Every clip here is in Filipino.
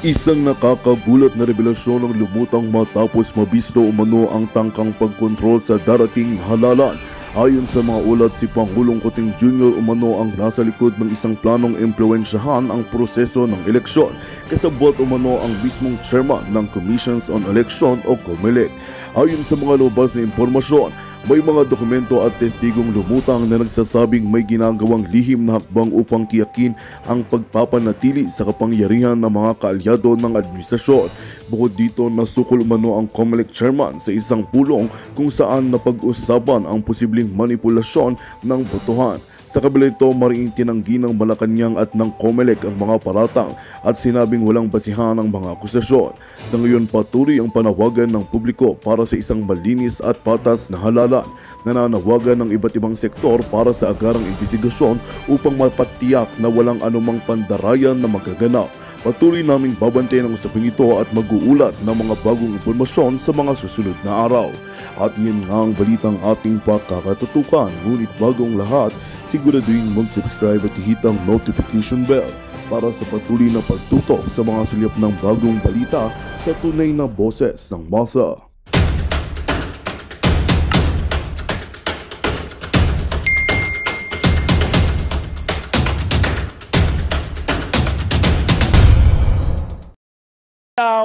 Isang nakakagulat na revelasyon ang lumutang matapos mabisto umano ang tangkang pagkontrol sa darating halalan. Ayon sa mga ulat, si Pangulong Kuting Jr. umano ang nasa likod ng isang planong impluwensyahan ang proseso ng eleksyon. Kasabot umano ang mismong chairman ng Commissions on Election o COMELEC. Ayon sa mga lumabas na impormasyon, may mga dokumento at testigong lumutang na nagsasabing may ginagawang lihim na hakbang upang tiyakin ang pagpapanatili sa kapangyarihan ng mga kaalyado ng administrasyon. Bukod dito, nasukol umano ang COMELEC chairman sa isang pulong kung saan napag-usapan ang posibleng manipulasyon ng botohan. Sa kabila ito, mariing tinanggi ng Malacanang at ng COMELEC ang mga paratang at sinabing walang basihan ang mga akusasyon. Sa ngayon, patuloy ang panawagan ng publiko para sa isang malinis at patas na halalan. Nananawagan ng iba't ibang sektor para sa agarang investigasyon upang mapatiyak na walang anumang pandarayan na magaganap. Patuloy naming babantayan ang usaping ito at mag-uulat ng mga bagong impormasyon sa mga susunod na araw. At yan nga ang balitang ating pakakatutukan, ngunit bagong lahat, siguraduhin mag-subscribe at i-hit ang notification bell para sa patuloy na pagtutok sa mga sulyap ng bagong balita sa tunay na boses ng masa.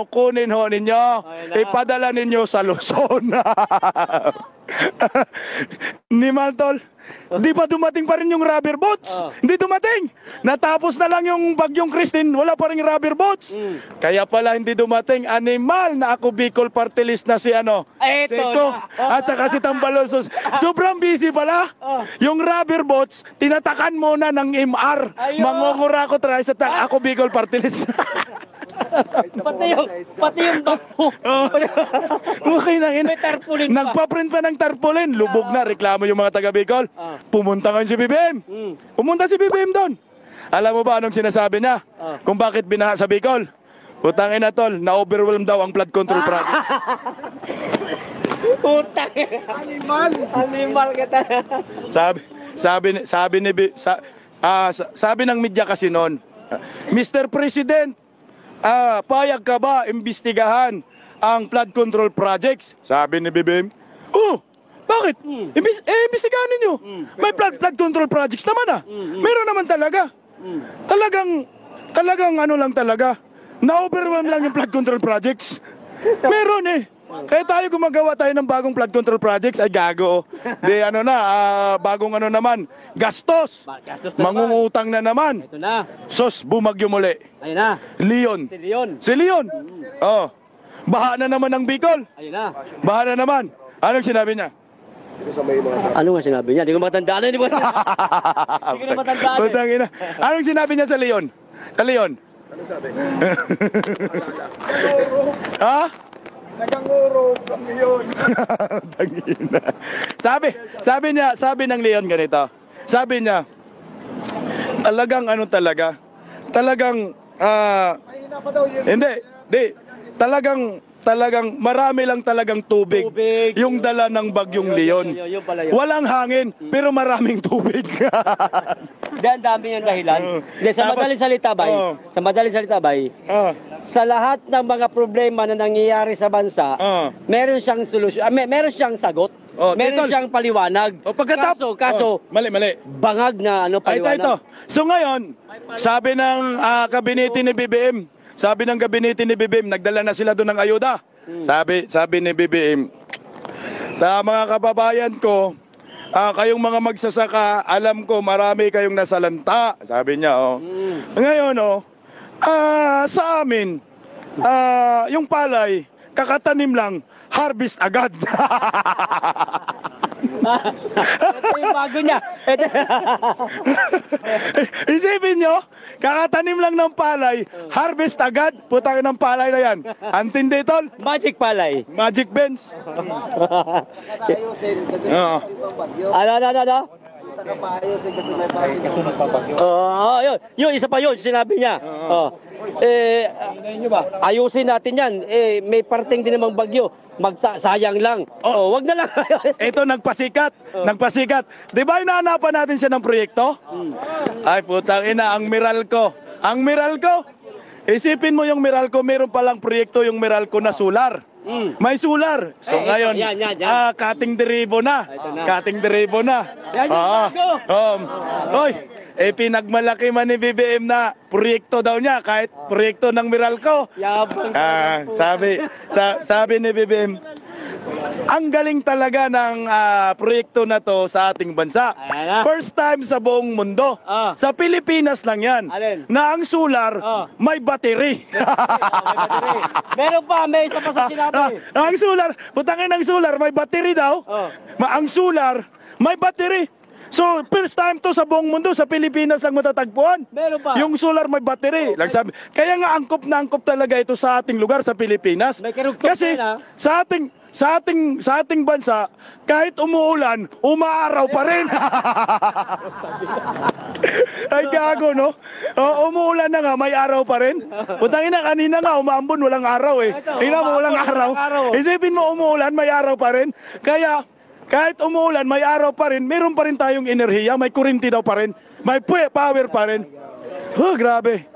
Kunin ho ninyo, ipadala ninyo sa Luzon. Ni Maltol, di pa dumating pa rin yung rubber boats. Hindi dumating. Natapos na lang yung bagyong Christine, wala pa rin rubber boats. Kaya pala hindi dumating. Animal na ako Bicol Party List na si Seco at saka si Tambalosos. Sobrang busy pala. Yung rubber boats, tinatakan muna ng MR. Mangungura ko try sa ako Bicol Party List. Pati yung bako. Okay na yun. May tarpaulin pa. Nagpa-print pa ng tarpaulin. Lubog na. Reklamo yung mga taga Bicol. Pumunta ngayon si BBM. Pumunta si BBM doon. Alam mo ba anong sinasabi niya? Kung bakit binaha sa Bicol? Putangin na tol, na-overwhelm daw ang flood control project. Putang. Animal kita. Sabi ng media kasi noon, Mr. President, payag ka ba imbestigahan ang flood control projects? Sabi ni BBM, bakit? Imbestigahan ninyo. May flood control projects naman Meron naman talaga. Talagang ano lang talaga. Na-overwhelm lang yung flood control projects. Meron Kaya tayo gumagawa tayo ng bagong flood control projects, ay gago. Bagong naman, gastos. Mangungutang na naman. Ito na. Sos, bumagyo muli. Ayun na. Leon. Si Leon. Baha na naman ang Bicol. Ayun na. Baha na naman. Anong sinabi niya? Ano nga sinabi niya? Hindi ko matandaan. Hindi ko na matandaan. Anong sinabi niya sa Leon? Sa Leon? Ano sabi? Ha? Naganguro from Leon. Sabi ng Leon ganito. Sabi niya, talagang Mahina pa daw yun. Talagang marami lang talagang tubig. Yung dala ng bagyong Leon. Yun pala yun. Walang hangin, pero maraming tubig. Ang dami yung dahilan. Sa madaling salita, bay, sa lahat ng mga problema na nangyayari sa bansa, meron siyang solusyon, meron siyang sagot, meron siyang paliwanag. Kaso, mali. bangag na paliwanag. Ito. So ngayon, sabi ng kabinete ni BBM, nagdala na sila doon ng ayuda. Sabi ni BBM, sa mga kababayan ko, kayong mga magsasaka, alam ko marami kayong nasalanta. Sabi niya, Ngayon, sa amin, yung palay, kakatanim lang, harvest agad. Ito yung bago niya. Isipin nyo, kakatanim lang ng palay, harvest agad, putang ng palay na yan. Antindi tol. Magic palay. Magic Benz. Ayusin kasi Oo. ibang bagyo. Ano? Saka paayusin kasi may bagyo. Yun, isa pa yun, sinabi niya. Ayusin natin yan. May parting din namang bagyo. Magsayang lang. Wag na lang. Ito, nagpasikat. Di ba inaanapan natin siya ng proyekto? Ay, putang ina, ang Meralco. Isipin mo yung Meralco, meron palang proyekto yung Meralco na solar. May solar. So Eh, ito, ngayon, yan. cutting derivo na. Ito na. Cutting derivo na. Yan yung bago. Oy, pinagmalaki man ni BBM na proyekto daw niya, kahit proyekto ng Meralco. Yabang. Sabi ni BBM, ang galing talaga ng proyekto na to sa ating bansa. Ayan na. First time sa buong mundo. Sa Pilipinas lang yan. Alin? Na ang solar may battery. Meron pa, may isa pa sa sinabi. Ang solar, putangin ng solar, may battery daw. Ang solar, may battery. So, first time to sa buong mundo, sa Pilipinas lang matatagpuan. Meron pa. Yung solar may battery. Nagsabi, kaya nga angkop na angkop talaga ito sa ating lugar, sa Pilipinas. May karugtong Kasi yan, sa ating bansa, kahit umuulan, umaaraw pa rin. Ay gago, no? Umuulan na nga, may araw pa rin. Putangin na, kanina nga, umambon, walang araw eh. Tingnan mo, walang araw. Isipin mo, umuulan, may araw pa rin. Kaya, kahit umuulan, may araw pa rin, meron pa rin tayong enerhiya, may kurinti daw pa rin, may power pa rin. Grabe.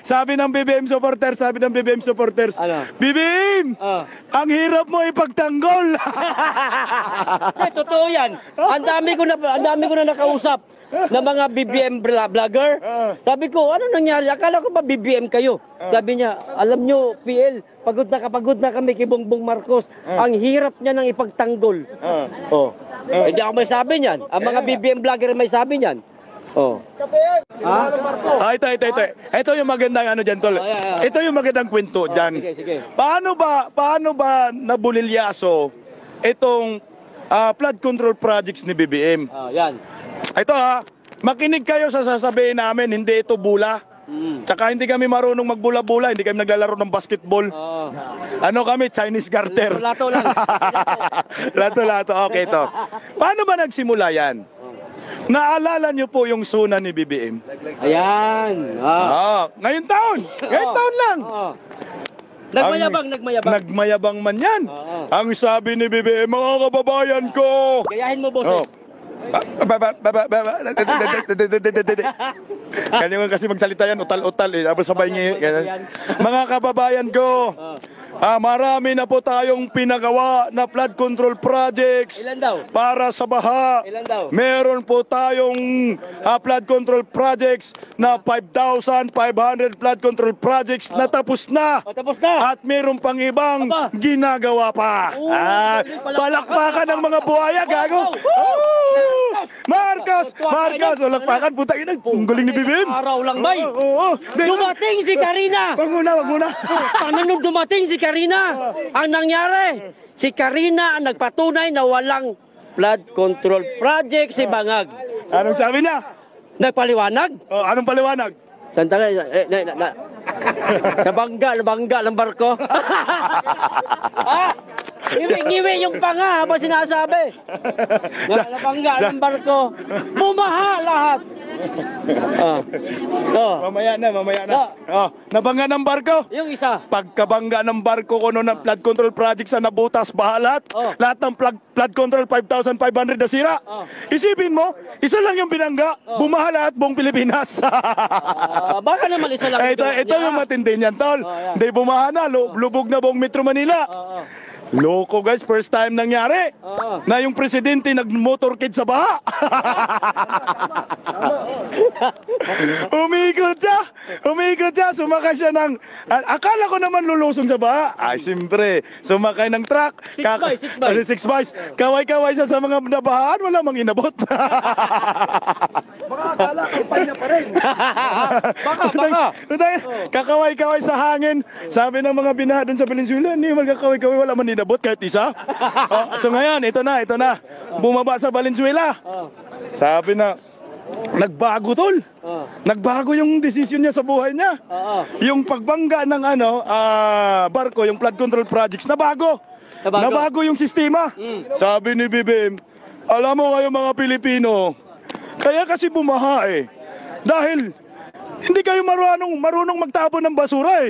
Sabi ng BBM supporters, Ano? BBM, ang hirap mo ipagtanggol. Totoo yan. Ang dami ko na nakausap ng mga BBM vlogger. Sabi ko, ano nangyari? Akala ko ba BBM kayo? Sabi niya, alam nyo, PL, pagod na kami kay Bongbong Marcos. Ang hirap niya nang ipagtanggol. Hindi ako may sabi niyan. Ang mga BBM vlogger may sabi niyan. Ito yung magandang ano dyan, tol. Ito yung magandang kwento dyan. Sige. Paano ba nabulilyaso itong flood control projects ni BBM? Yan. Ito makinig kayo sa sasabihin namin, hindi ito bula. Tsaka hindi kami marunong magbula-bula, hindi kami naglalaro ng basketball. Ano kami, Chinese garter. Lato lang. Lato. Okay, ito. Paano ba nagsimula yan? Naalala niyo po yung suna ni BBM? Ayan. Ngayon taon lang. Nagmayabang. Nagmayabang man yan. Ang sabi ni BBM, mga kababayan ko. Gayahin mo, boses. Kanya mo kasi magsalita yan, utal-utal eh. Tapos sabay niya. Mga kababayan ko, marami na po tayong pinagawa na flood control projects. Ilan daw? Para sa baha. Ilan daw? Meron po tayong flood control projects na 5,500 flood control projects na tapos na. Tapos na. At meron pang ibang ginagawa pa. Palakpakan ng mga buhaya, gago. Marcos, palakpakan, putang ina. Ang galing ni BBM. Araw lang, bay. Dumating si Karina. Wag muna. Paano nung dumating si Karina? Ang nangyari, si Karina ang nagpatunay na walang flood control project si Bangag. Anong sabi niya? Nagpaliwanag? Anong paliwanag? Sandali, nabangga ng barko. Ngiwi yung panga habang sinasabi. Nabangga ng barko. Bumaha lahat. Mamaya na. Nabangga ng barko. Yung isa. Pagkabangga ng barko ko noon ng flood control project sa nabutas, bahalat. Lahat ng flood control 5,500 na sira. Isipin mo, isa lang yung binangga, bumaha lahat buong Pilipinas. Baka naman isa lang. Ito yung matindi niyan, tol. Hindi bumaha na, lubog na buong Metro Manila. Loko guys, first time nangyari na yung presidente nag-motorcade sa baha. Umikot siya, sumakay siya ng, akala ko naman lulusong sa baha. Ay, siyempre, sumakay ng truck. 6 by. Kaway-kaway siya sa mga nabahaan, wala mang inabot. Baka akala, kampanya pa rin. Baka. Kakaway-kaway sa hangin. Sabi ng mga binaha doon sa Valenzuela, hindi magkakaway-kaway, wala man inabot kahit isa. So ngayon, ito na. Bumaba sa Valenzuela. Sabi na, nagbago tol. Nagbago yung desisyon niya sa buhay niya. Yung pagbangga ng barko, yung flood control projects, nabago yung sistema. Sabi ni BBM, alam mo kayo mga Pilipino, kaya kasi bumaha dahil hindi kayo marunong magtapon ng basura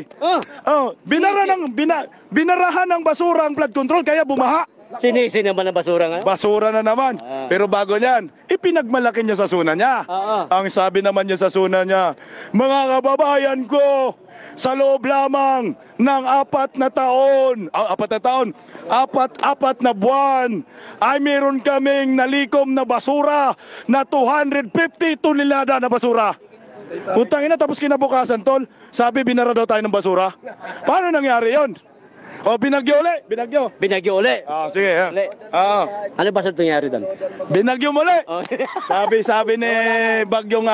binarahan ng basura ang flood control kaya bumaha. Sinisi naman ang basura ngayon. Basura na naman. Pero bago niyan, ipinagmalaki niya sa suna niya. Ang sabi naman niya sa suna niya, mga kababayan ko, sa loob lamang ng 4 na taon, 4 na buwan, ay meron kaming nalikom na basura na 250 tonelada na basura. Utang ina, tapos kinabukasan, tol, sabi binara daw tayo ng basura. Paano nangyari yon? O, binagyo uli, binagyo. Binagyo uli. Sige. Uli. Ano ba sa nangyari doon? Binagyo mo uli. Sabi ni Bagyong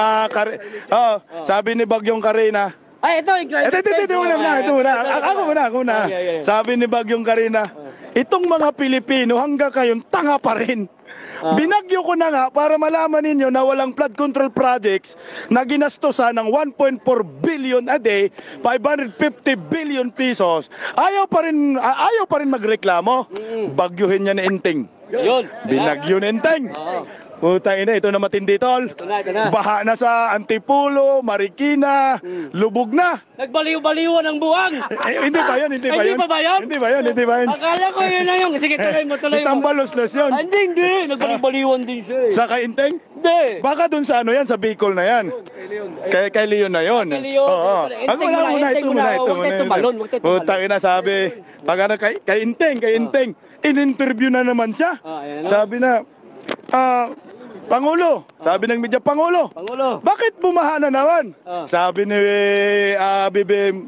sabi ni Bagyong Karina. Ay, ito. Ito muna. Ako muna. Sabi ni Bagyong Karina, itong mga Pilipino hanggang kayong tanga pa rin. Binagyo ko na nga para malaman ninyo na walang flood control projects na ginastosan ng 1.4 billion a day, 550 billion pesos. Ayaw pa rin magreklamo. Bagyuhin niya ni Enteng. Yun. Binagyo ni Enteng. Putang ina, ito na matindi, tol. Ito na. Baha na sa Antipolo, Marikina, lubog na. Nagbaliw-baliwan ang buwang. Hindi ba yun? Hindi pa ba yun? Akala ko yun na yun. Sige, tuloy mo. Si Tambalos yun. Hindi. Nagbaliw-baliwan din siya. Sa Kainteng? Hindi. Baka dun sa ano yan, sa Bicol na yan. Kay Leon na yun. Kay Leon. Oo. Inteng muna, Ito muna. huwag tayo tumalon. Putang ina, sabi. Pag ano, kay Inteng. In-interview na naman siya. Ayan na. Sabi na, Pangulo, sabi ng media, Pangulo, bakit bumaha na naman? Sabi ni BBM,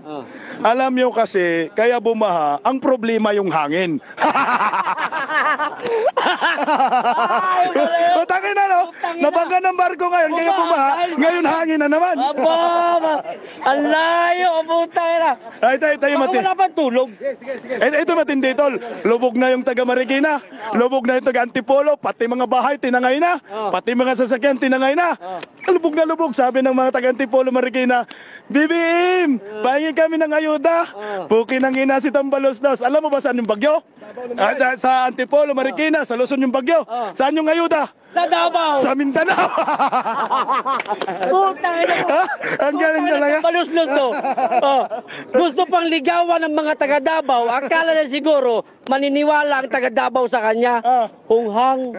alam nyo kasi, kaya bumaha, ang problema yung hangin. Tangin na, no? Nabangga ng barko ngayon, kaya bumaha, ngayon hangin na naman. Ang layo, puta na. Tayo mati. Wala pang tulog. Ito matindi, tol. Lubog na yung taga Marikina, lubog na yung taga Antipolo, pati mga bahay, tinangay na. Pati mga sasakyan, tinangay na. Lubog na lubog, sabi ng mga taga Antipolo, Marikina, BBM, pahingi kami ng ayuda. Puki nang ina si Tambalos. Alam mo ba saan yung bagyo? Sa Antipolo, Marikina, sa Luzon yung bagyo. Saan yung ayuda? Sa Davao. Sa Mindanao. Putang ina. Ang galing talaga. Baluslos to. Gusto pang ligawan ng mga taga Davao. Akala na siguro maniniwala ang taga Davao sa kanya. Hunghang.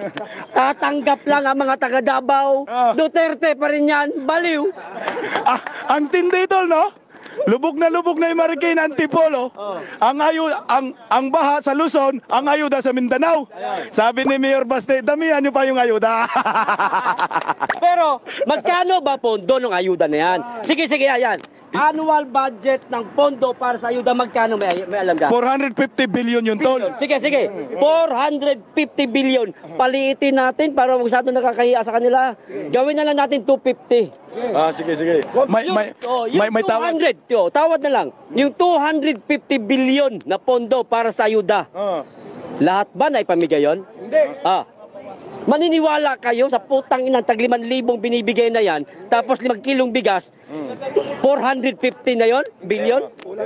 Tatanggap lang ang mga taga Davao. Duterte pa rin yan. Baliw. Ang tindi, tol, no? Lubog na yung Marikina, Antipolo. Ang baha sa Luzon, ang ayuda sa Mindanao. Sabi ni Mayor Baste, damihan niyo pa yung ayuda. Pero magkano ba pondo ng ayuda na yan? Sige, yan. Annual budget ng pondo para sa ayuda, magkano may alam ka? 450 billion yung tol. Sige. 450 billion. Paliitin natin para masyado nakakahiya sa kanila. Gawin na lang natin 250. Sige. May tawad. 200, tawad na lang. Yung 250 billion na pondo para sa ayuda. Lahat ba na ipamigay yun? Hindi. Maniniwala kayo sa putang inang tag 5,000 binibigay na yan, tapos 5 kilong bigas, 450 na yon billion? Wala.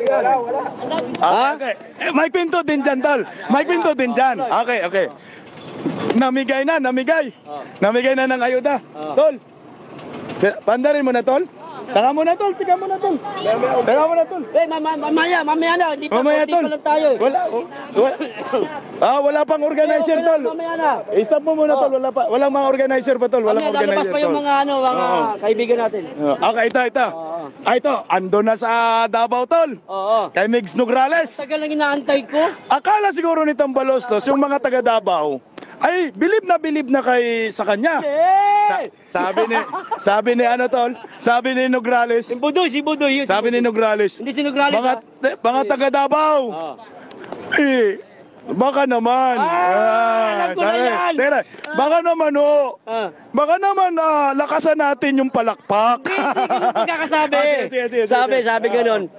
Okay. May pinto din dyan, tol. May pinto din dyan. Okay. Namigay na. Namigay na ng ayuda. Tol. Pandarin mo na, tol. Taka mo na, tol. Mamaya na. Hindi pa lang tayo. Wala pang organizer, tol. Mamaya na. Isap mo muna, tol. Walang mga organizer pa, tol. Walang Mamaya, lalabas organizer, pa yung tol. mga kaibigan natin. Okay, ito. Ito, ando na sa Davao, tol. Oo. Kay Migs Nograles. Tagal lang inaantay ko. Akala siguro ni Tambalos, yung mga taga Davao, ay bilib na sa kanya. Sabi ni ano, tol? Sabi ni Nograles. Si Budoy. Sabi ni Nograles. Hindi si Nograles, mga taga Davao. Baka naman. alam ko na yan. Teka, baka naman lakasan natin yung palakpak. Hindi ganun pagkakasabi. Sige. Sabi ganun.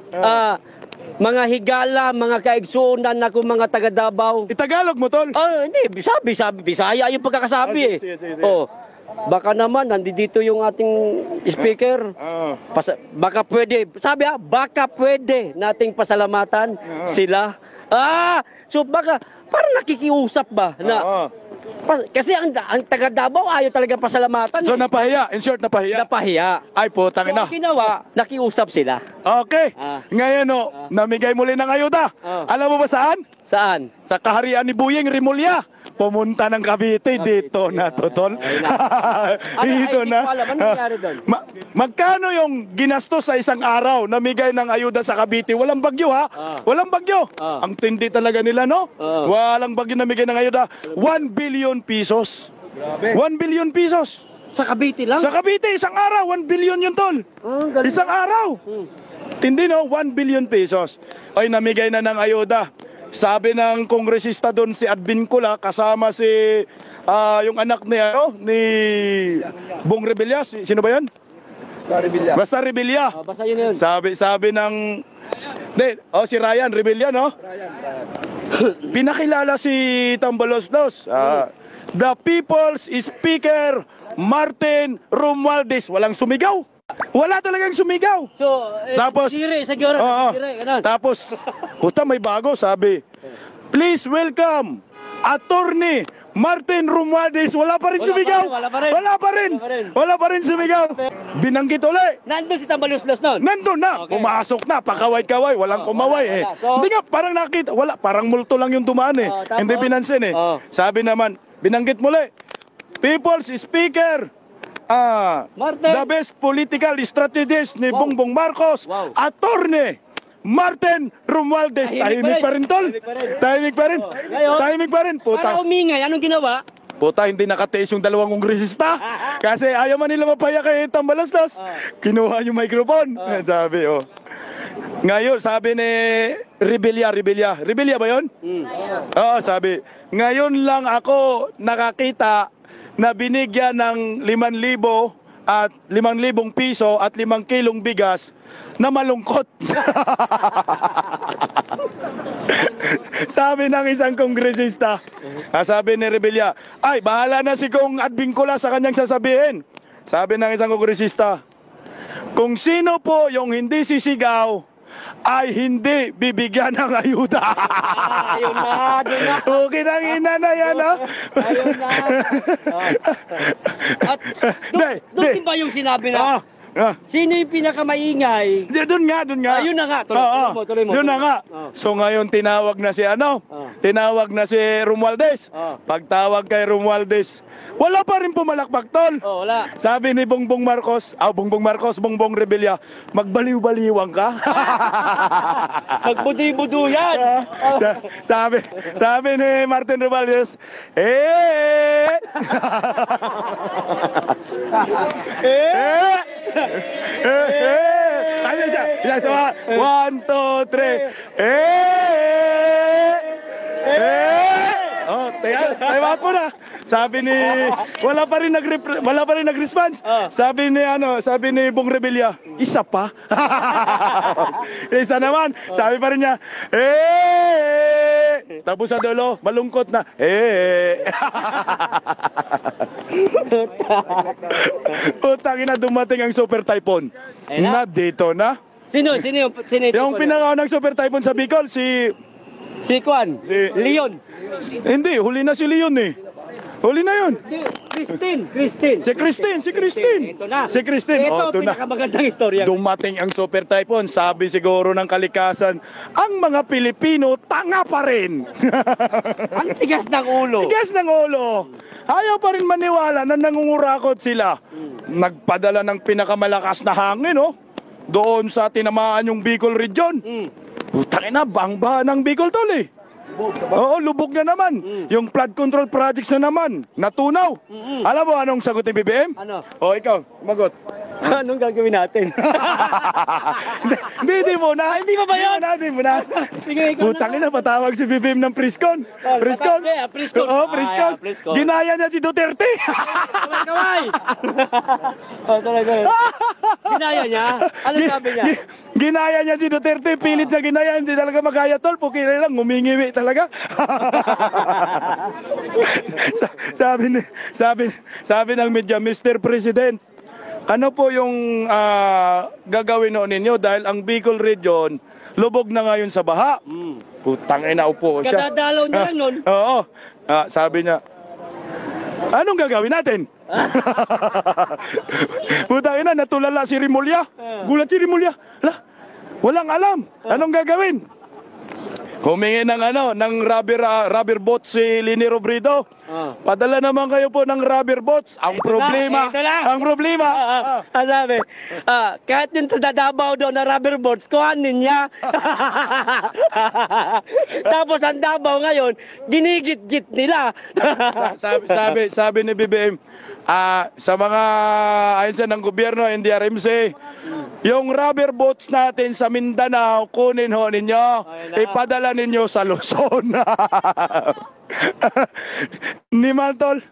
Mga higala, mga kaigsunan ako mga taga Davao. Itagalog mo, tol. Hindi, sabi, Bisaya yung pagkakasabi. Sige. Baka naman, nandito yung ating speaker. Baka pwede, baka pwede nating pasalamatan sila. So baka, parang nakikiusap ba na Kasi ang taga Davao ayaw talaga pasalamatan. So napahiya, in short napahiya. Napahiya. Ay putang So, ina. ang ginawa, nakiusap sila. Okay. Ah. Ngayon namigay muli ng ayuda. Alam mo ba saan? Saan? Sa kaharian ni Buyeng Rimulya. Pumunta ng Cavite, dito na to, tol. Dito hindi na. ko alam. Ano nangyari doon? Magkano yung ginastos sa isang araw namigay ng ayuda sa Cavite? Walang bagyo ha? Walang bagyo. Ang tindi talaga nila, no? Walang bagyo namigay ng ayuda. 1 billion pesos. 1 billion pesos. Sa Cavite lang? Sa Cavite, isang araw, 1 billion yun, tol. Galing. Isang araw. Tindi, no? 1 billion pesos. Ay, namigay na ng ayuda. Sabi ng kongresista doon si Advin Cula, kasama si yung anak ni Bong Revilla. Sino ba yun? Basta Revilla. Basta yun. Sabi ng si Ryan Revilla, no? Pinakilala si Tambaloslos. The People's Speaker Martin Romualdez. Walang sumigaw. Wala talagang sumigaw. So, Tapos, siguro. Tapos, puta may bago, sabi. Please welcome, Attorney Martin Romualdez. Wala pa rin sumigaw. Wala pa rin sumigaw. Binanggit uli. Nandun si Tambaloslos noon? Nandun na. Okay. Pumasok na. Pakaway-kaway. Walang kumaway eh. So, Hindi nga, parang nakita. Wala. Parang multo lang yung dumaan eh. Tapos? Hindi pinansin eh. Sabi naman, binanggit muli. People's Speaker. Martin. The best political strategist ni Bongbong Marcos. Attorney Martin Romualdez. Tahimik pa rin, tol. Tahimik pa rin. Tahimik pa rin. Para Puta. umingay, anong ginawa? Puta, hindi nakatiis yung dalawang kongresista. Kasi ayaw man nila mapaya kay Tambaloslos. Kinuha yung microphone. Sabi, Ngayon, sabi ni Revilla ba yun? Oo, sabi. Ngayon lang ako nakakita na binigyan ng 5,000 at 5,000 piso at 5 kilong bigas na malungkot. Sabi ng isang kongresista. Sabi ni Revilla, ay bahala na si Kong Advin Cula sa kanyang sasabihin. Sabi ng isang kongresista, kung sino po yung hindi sisigaw ay hindi bibigyan ng ayuda. Ayun na, doon na. Okay nang ina na yan, ha? Ayun na. At doon din ba yung sinabi na, sino yung pinakamaingay? Doon nga. Ayun na nga, tuloy mo. Doon na nga. So ngayon tinawag na si Tinawag na si Romualdez. Pagtawag kay Romualdez, wala pa rin pumalakpak, tol. Wala. Sabi ni Bongbong Bongbong Revilla, magbaliw-baliwang ka. Magbudu-budu yan. sabi ni Martin Romualdez, One, two, three. Tayo po na. Sabi ni wala pa rin nag-response. Sabi ni Bong Revilla, isa pa. Isa naman. Sabi pa rin niya, tapos sa dulo, malungkot na. Putang ina, dumating ang super typhoon. Na dito na. Sino Yung pinakaw ng super typhoon sa Bicol, si Kwan? Leon? Hindi, huli na si Leon eh. Huli na yun. Christine. Si Christine. Ito na. Si Christine. Ito Ito na. pinakamagandang istorya. Dumating ang super typhoon. Sabi siguro ng kalikasan, ang mga Pilipino, tanga pa rin. Ang tigas ng ulo. Tigas ng ulo. Ayaw pa rin maniwala na nangungurakot sila. Nagpadala ng pinakamalakas na hangin, doon sa tinamaan yung Bicol region. Putang ina, bangba ng Bicol, tol eh. Oo, lubog na naman. Yung flood control projects na naman, natunaw. Alam mo anong sagot ni BBM? Ano? Ikaw, magot. Anong gagawin natin? Hindi mo na. Hindi pa ba yun? Hindi mo na. Sige, ikaw Putang ina, patawag si BBM ng Priscon. Priscon. Oo, Priscon. Ginaya niya si Duterte. Kaway! Talaga yun. Ginaya niya? Ano sabi niya? Ginaya niya si Duterte, pilit na ginaya, hindi talaga magaya, tol. Pukira lang, ngumingiwi talaga. sabi ng media, Mr. President, ano po yung gagawin noon ninyo dahil ang Bicol region lubog na ngayon sa baha. Putang ina, upo siya. Kadadalaw niya lang nun. Oo. Sabi niya, Anong gagawin natin? Putang ina, natulala si Rimulya. Gulat si Rimulya. Walang alam. Anong gagawin? Humingi ng rubber boats si Lini Robredo. Padala naman kayo po ng rubber boats. Ang problema, Ang sabi, kahit yung sa Davao daw na rubber boats, kuhanin niya. Tapos ang Davao ngayon, ginigit-git nila. sabi ni BBM, sa mga ahensiya ng gobyerno, NDRMC, yung rubber boats natin sa Mindanao, kunin ho ninyo, ipadala ninyo sa Luzon. Ni Maltol,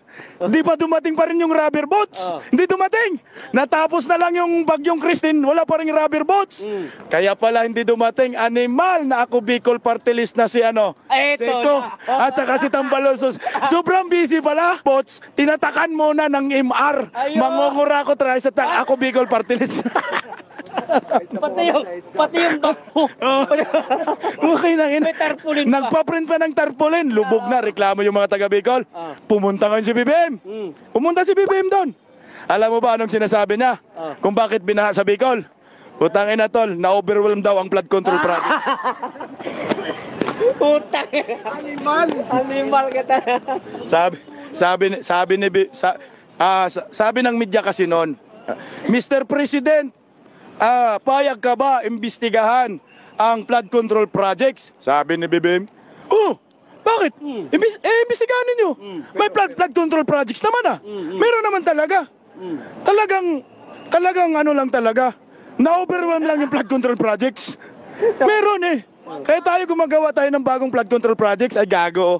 di pa dumating pa rin yung rubber boats. Hindi dumating. Natapos na lang yung bagyong Christine, wala pa rin rubber boats. Kaya pala hindi dumating. Animal na ako Bicol Party List na si Seco at saka si Tambalosos. Sobrang busy pala. Boats, tinatakan muna ng MR. Mangungura ko try sa ako Bicol Party List. pati yung bako. Okay na yun. Nagpa-print pa ng tarpaulin. Lubog na, reklamo yung mga taga Bicol. Pumunta ngayon si BBM. Pumunta si BBM doon. Alam mo ba anong sinasabi niya? Kung bakit binaha sa Bicol? Putang ina tol, na-overwhelm daw ang flood control project. Putang. Animal kita. Sabi ng media kasi noon, Mr. President, payag ka ba imbestigahan ang flood control projects? Sabi ni BBM, bakit? Imbestigahan ninyo. May flood control projects naman Meron naman talaga. Talagang ano lang talaga. Na-overwhelm lang yung flood control projects. Meron Kaya tayo gumagawa tayo ng bagong flood control projects, ay gago.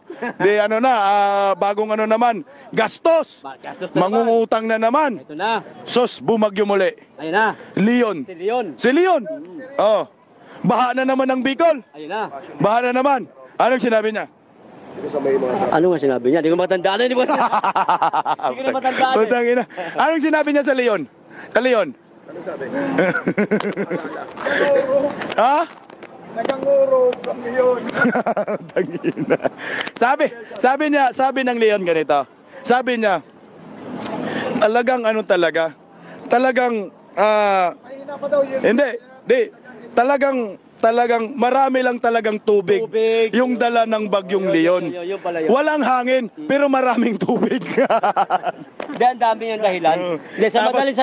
Bagong naman, gastos. Mangungutang na naman. Ito na. Sos, bumagyo muli. Ayun na. Leon. Si Leon. Baha na naman ng Bicol. Ayun na. Baha na naman. Anong sinabi niya? Ano nga sinabi niya? Hindi ko matandaan. Hindi ko na matandaan. Putang ina. Anong sinabi niya sa Leon? Sa Leon? Ano sabi? Naganguro from Leon. Sabi ng Leon ganito. Sabi niya, talagang Mahina pa daw yun. Talagang marami lang talagang tubig. Yung dala ng bagyong Leon. Walang hangin, pero maraming tubig. Ang dami yung dahilan. Sa madaling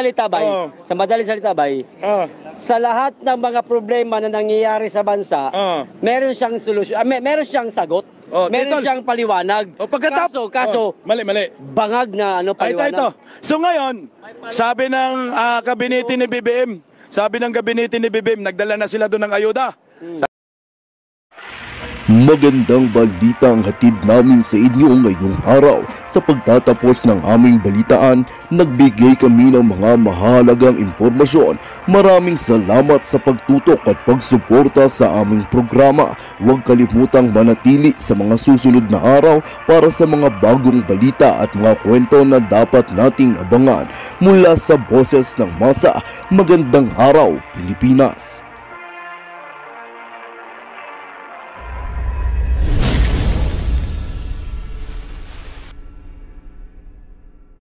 salita, sa lahat ng mga problema na nangyayari sa bansa, meron siyang solusyon, meron siyang sagot, meron siyang paliwanag. Kaso, mali. Bangag na paliwanag. Ito. So ngayon, sabi ng kabinete ni BBM, nagdala na sila doon ng ayuda. Magandang balita ang hatid namin sa inyo ngayong araw. Sa pagtatapos ng aming balitaan, nagbigay kami ng mga mahalagang impormasyon. Maraming salamat sa pagtutok at pagsuporta sa aming programa. Huwag kalimutang manatili sa mga susunod na araw para sa mga bagong balita at mga kwento na dapat nating abangan. Mula sa Boses ng Masa, magandang araw Pilipinas!